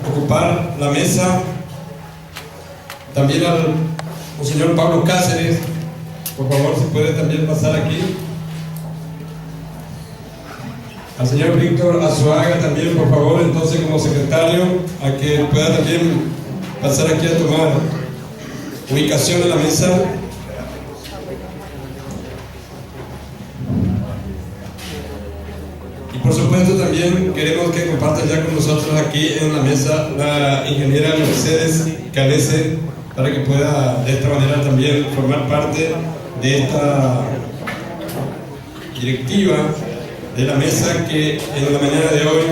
ocupar la mesa. También al señor Pablo Cáceres, por favor, si puede también pasar aquí. Al señor Víctor Azuaga también, por favor, entonces como secretario, a que pueda también pasar aquí a tomar ubicación en la mesa. Y por supuesto también queremos que comparta ya con nosotros aquí en la mesa la ingeniera Mercedes Calese, para que pueda de esta manera también formar parte de esta directiva de la mesa que en la mañana de hoy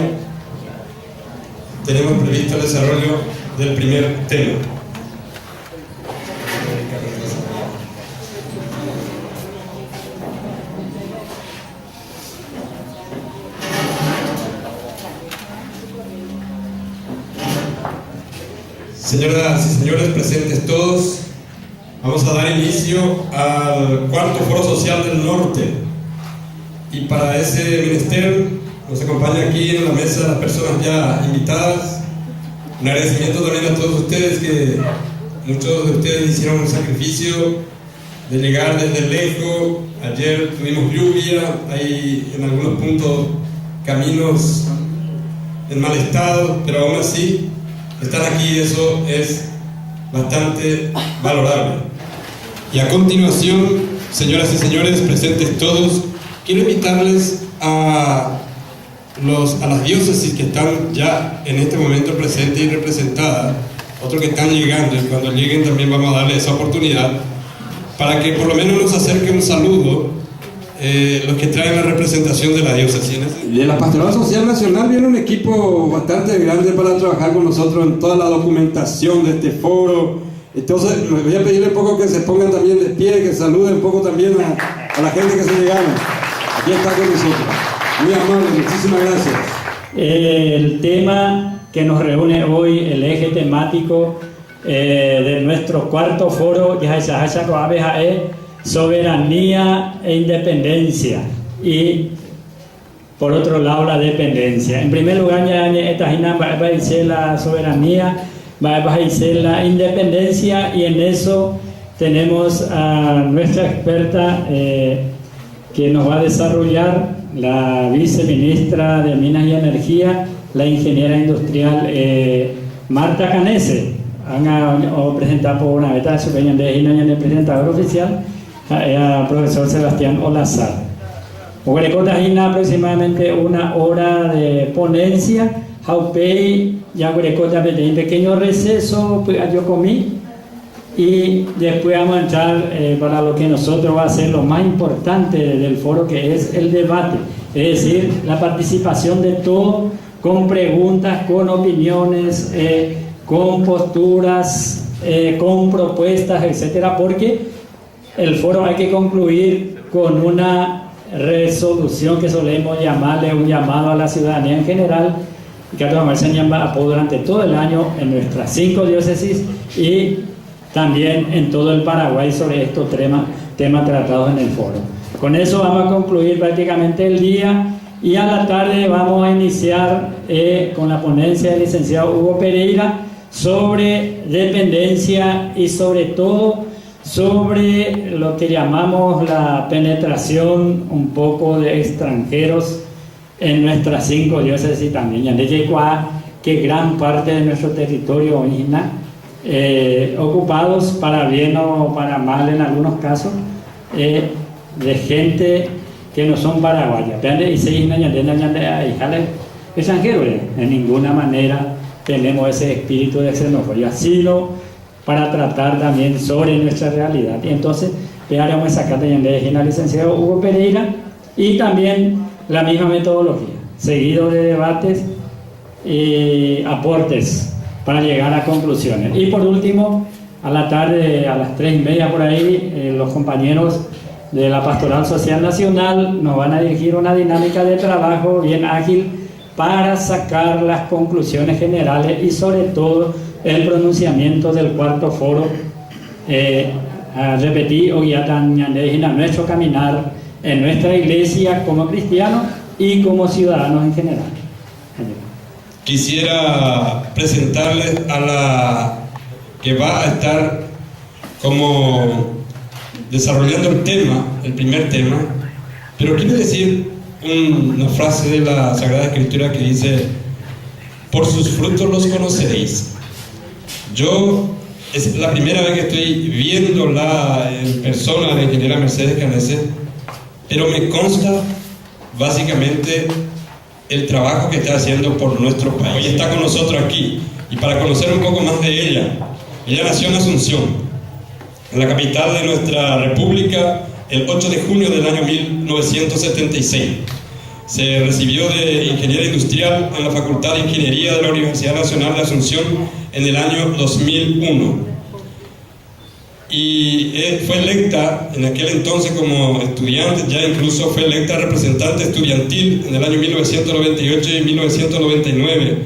tenemos previsto el desarrollo del primer tema. Señoras y señores presentes todos, vamos a dar inicio al cuarto Foro Social del Norte. Y para ese menester nos acompaña aquí en la mesa las personas ya invitadas. Un agradecimiento también a todos ustedes, que muchos de ustedes hicieron un sacrificio de llegar desde lejos. Ayer tuvimos lluvia, hay en algunos puntos caminos en mal estado, pero aún así están aquí, eso es bastante valorable. Y a continuación, señoras y señores presentes todos, quiero invitarles a las diócesis que están ya en este momento presentes y representadas, otros que están llegando, y cuando lleguen también vamos a darles esa oportunidad, para que por lo menos nos acerquen un saludo los que traen la representación de la diócesis. De la Pastoral Social Nacional viene un equipo bastante grande para trabajar con nosotros en toda la documentación de este foro. Entonces les voy a pedirle un poco que se pongan también de pie, que saluden un poco también a la gente que se llegaron. Aquí está con nosotros. Muy amable, muchísimas gracias. El tema que nos reúne hoy, el eje temático de nuestro cuarto foro, es soberanía e independencia, y por otro lado la dependencia. En primer lugar, va a decir la soberanía, va a decir la independencia, y en eso tenemos a nuestra experta que nos va a desarrollar, la viceministra de Minas y Energía, la ingeniera industrial Marta Canese. Han presentado por una vez su de presentador oficial, profesor Sebastián Olazar. Aproximadamente una hora de ponencia. Ya un pequeño receso, yo comí, y después vamos a entrar para lo que nosotros va a ser lo más importante del foro, que es el debate, es decir, la participación de todos, con preguntas, con opiniones, con posturas, con propuestas, etcétera, porque el foro hay que concluir con una resolución que solemos llamarle un llamado a la ciudadanía en general, que se llama durante todo el año en nuestras 5 diócesis y también en todo el Paraguay sobre estos temas tratados en el foro. Con eso vamos a concluir prácticamente el día, y a la tarde vamos a iniciar con la ponencia del licenciado Hugo Pereira sobre dependencia y sobre todo sobre lo que llamamos la penetración un poco de extranjeros en nuestras 5 diócesis también. Ya que gran parte de nuestro territorio original ocupados para bien o para mal en algunos casos de gente que no son paraguayas. Extranjeros, en ninguna manera tenemos ese espíritu de xenofobia, sino para tratar también sobre nuestra realidad. Y entonces haremos esa cátedra de licenciado Hugo Pereira, y también la misma metodología, seguido de debates y aportes para llegar a conclusiones. Y por último, a la tarde, a las 3:30 por ahí, los compañeros de la Pastoral Social Nacional nos van a dirigir una dinámica de trabajo bien ágil para sacar las conclusiones generales y sobre todo el pronunciamiento del cuarto foro, a repetir nuestro caminar en nuestra iglesia como cristianos y como ciudadanos en general. quisiera presentarles a la que va a estar como desarrollando el tema, el primer tema, pero quiero decir una frase de la Sagrada Escritura que dice: por sus frutos los conoceréis. Yo es la primera vez que estoy viéndola en persona, la ingeniera Mercedes Canese, pero me consta básicamente el trabajo que está haciendo por nuestro país. Hoy está con nosotros aquí, y para conocer un poco más de ella nació en Asunción, en la capital de nuestra república, el 8 de junio del año 1976. Se recibió de ingeniera industrial en la Facultad de Ingeniería de la Universidad Nacional de Asunción en el año 2001. Y fue electa en aquel entonces como estudiante, ya incluso fue electa representante estudiantil en el año 1998 y 1999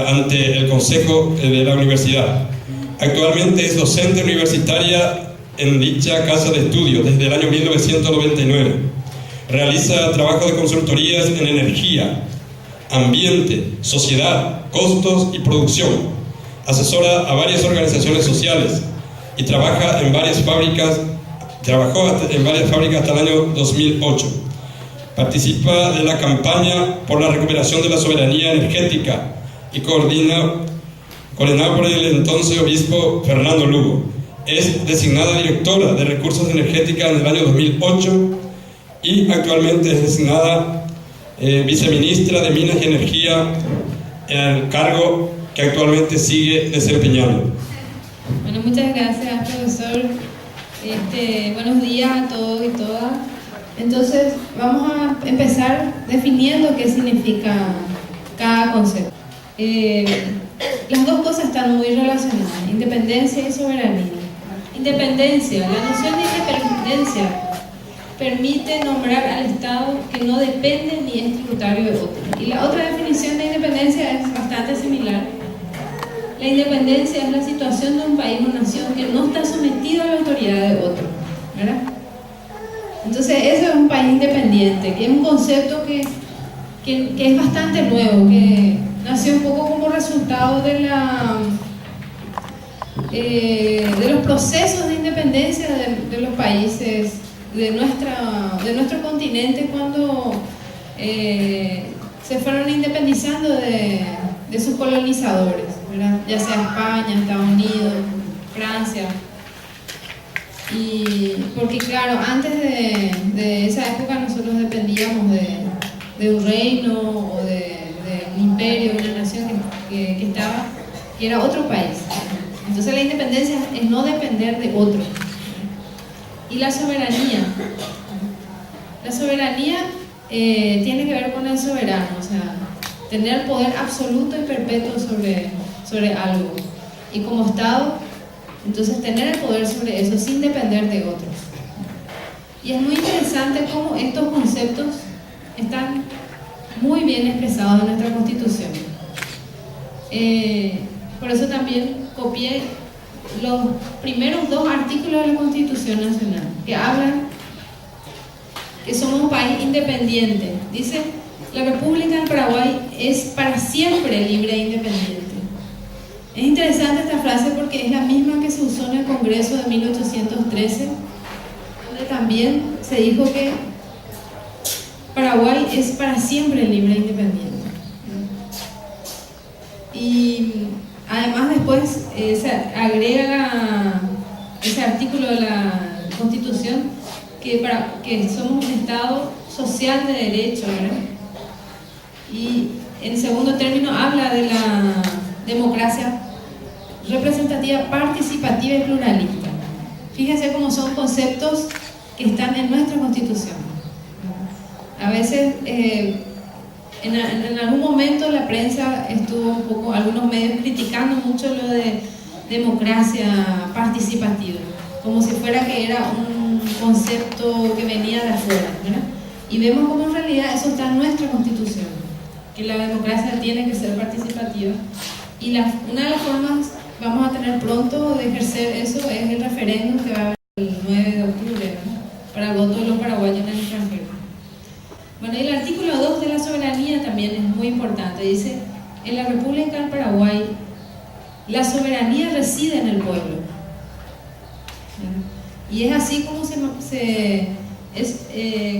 ante el Consejo de la Universidad. Actualmente es docente universitaria en dicha casa de estudio desde el año 1999. Realiza trabajo de consultorías en energía, ambiente, sociedad, costos y producción. Asesora a varias organizaciones sociales y trabajó en varias fábricas hasta el año 2008. Participa de la campaña por la recuperación de la soberanía energética y coordinada por el entonces obispo Fernando Lugo. Es designada directora de Recursos Energéticos en el año 2008 y actualmente es designada viceministra de Minas y Energía, en el cargo que actualmente sigue desempeñando. Bueno, muchas gracias, profesor. Buenos días a todos y todas. Entonces, vamos a empezar definiendo qué significa cada concepto. Las dos cosas están muy relacionadas: independencia y soberanía. Independencia, la noción de independencia permite nombrar al Estado que no depende ni es tributario de otro. Y la otra definición de independencia es bastante similar. La independencia es la situación de un país o nación que no está sometido a la autoridad de otro, ¿verdad? Entonces, eso es un país independiente, que es un concepto que es bastante nuevo, que nació un poco como resultado de los procesos de independencia de los países de nuestro continente cuando se fueron independizando de sus colonizadores, ¿verdad? Ya sea España, Estados Unidos, Francia. Y porque claro, antes de esa época nosotros dependíamos de un reino o de un imperio, una nación que era otro país. Entonces la independencia es no depender de otro. Y la soberanía tiene que ver con el soberano, o sea, tener poder absoluto y perpetuo sobre algo. Y como Estado, entonces tener el poder sobre eso sin depender de otros. Y es muy interesante cómo estos conceptos están muy bien expresados en nuestra Constitución. Por eso también copié los primeros dos artículos de la Constitución Nacional, que hablan que somos un país independiente. Dice: la República del Paraguay es para siempre libre e independiente. Es interesante esta frase porque es la misma que se usó en el Congreso de 1813, donde también se dijo que Paraguay es para siempre libre e independiente. Y además después se agrega ese artículo de la Constitución que somos un Estado social de derecho, ¿verdad? Y en segundo término habla de la democracia representativa, participativa y pluralista. Fíjense cómo son conceptos que están en nuestra Constitución. A veces en algún momento la prensa estuvo un poco, algunos medios criticando mucho lo de democracia participativa, como si fuera que era un concepto que venía de afuera, ¿verdad? Y vemos como en realidad eso está en nuestra Constitución, que la democracia tiene que ser participativa. Y una de las formas vamos a tener pronto de ejercer eso es el referéndum que va a haber el 9 de octubre, ¿no? Para el voto de los paraguayos en el extranjero. Bueno, y el artículo 2 de la soberanía también es muy importante. Dice: en la República del Paraguay la soberanía reside en el pueblo. Y es así como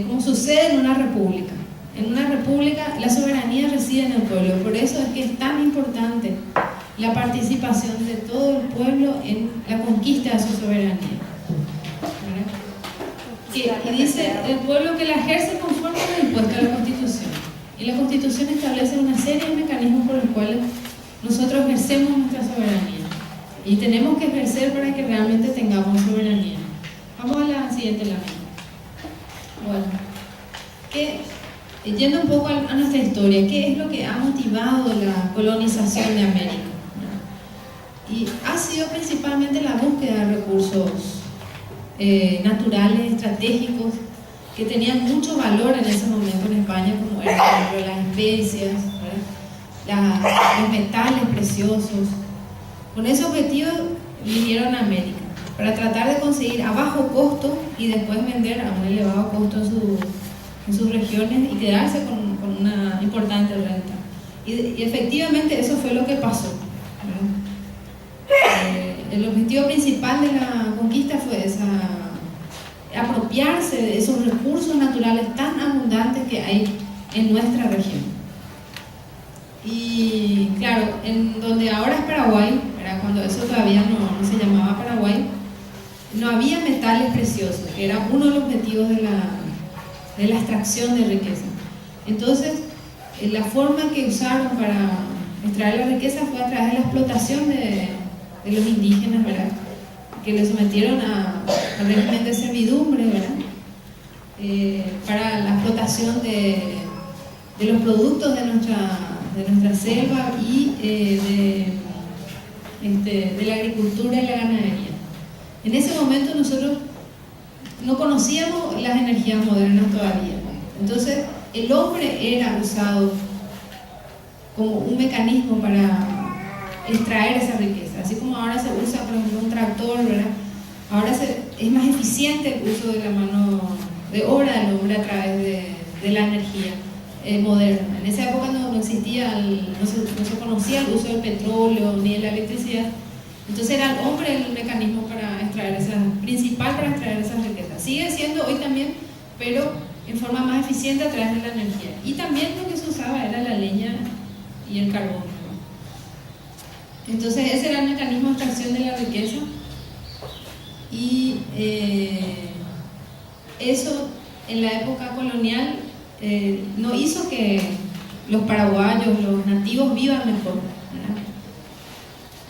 como sucede en una república. En una república la soberanía reside en el pueblo. Por eso es que es tan importante la participación de todo el pueblo en la conquista de su soberanía. Y dice el pueblo que la ejerce conforme a lo dispuesto a la Constitución. Y la Constitución establece una serie de mecanismos por los cuales nosotros ejercemos nuestra soberanía. Y tenemos que ejercer para que realmente tengamos soberanía. Vamos a la siguiente lámina. Bueno, yendo un poco a nuestra historia, ¿qué es lo que ha motivado la colonización de América? Y ha sido principalmente la búsqueda de recursos naturales, estratégicos, que tenían mucho valor en ese momento en España, como eran, por ejemplo, las especias, los metales preciosos. Con ese objetivo vinieron a América, para tratar de conseguir a bajo costo y después vender a un elevado costo en sus regiones y quedarse con una importante renta. Y efectivamente eso fue lo que pasó. El objetivo principal de la conquista fue apropiarse de esos recursos naturales tan abundantes que hay en nuestra región. Y claro, en donde ahora es Paraguay, cuando eso todavía no se llamaba Paraguay, no había metales preciosos, que era uno de los objetivos de la extracción de riqueza. Entonces, la forma que usaron para extraer la riqueza fue a través de la explotación de los indígenas, ¿verdad? Que les sometieron al régimen de servidumbre, ¿verdad? Para la explotación de los productos de nuestra selva y de la agricultura y la ganadería. En ese momento nosotros no conocíamos las energías modernas todavía. Entonces el hombre era usado como un mecanismo para extraer esa riqueza. Así como ahora se usa, por ejemplo, un tractor, ¿verdad? Ahora es más eficiente el uso de la mano de obra del hombre a través de la energía moderna. En esa época no existía, no se conocía el uso del petróleo ni de la electricidad. Entonces era el hombre el mecanismo principal para extraer esas riquezas. Sigue siendo hoy también, pero en forma más eficiente a través de la energía. Y también lo que se usaba era la leña y el carbón, ¿no? Entonces ese era el mecanismo de extracción de la riqueza. Y eso en la época colonial no hizo que los paraguayos, los nativos vivan mejor, ¿verdad?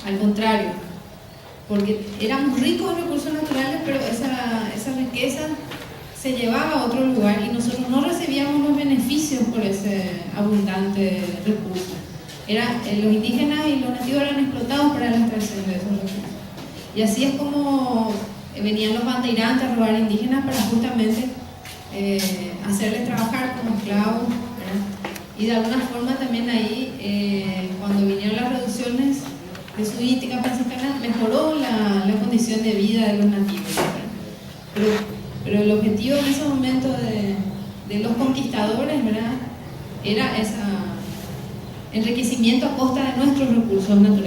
Al contrario, porque éramos ricos en recursos naturales, pero esa riqueza se llevaba a otro lugar y nosotros no recibíamos los beneficios por ese abundante recurso. Los indígenas y los nativos eran explotados para la extracción de esos recursos. Y así es como venían los bandeirantes a robar indígenas para justamente hacerles trabajar como esclavos, ¿verdad? Y de alguna forma también ahí, cuando vinieron las reducciones jesuítica franciscana, mejoró la condición de vida de los nativos, ¿verdad? Pero el objetivo en ese momento de los conquistadores, ¿verdad?, era ese enriquecimiento a costa de nuestros recursos naturales.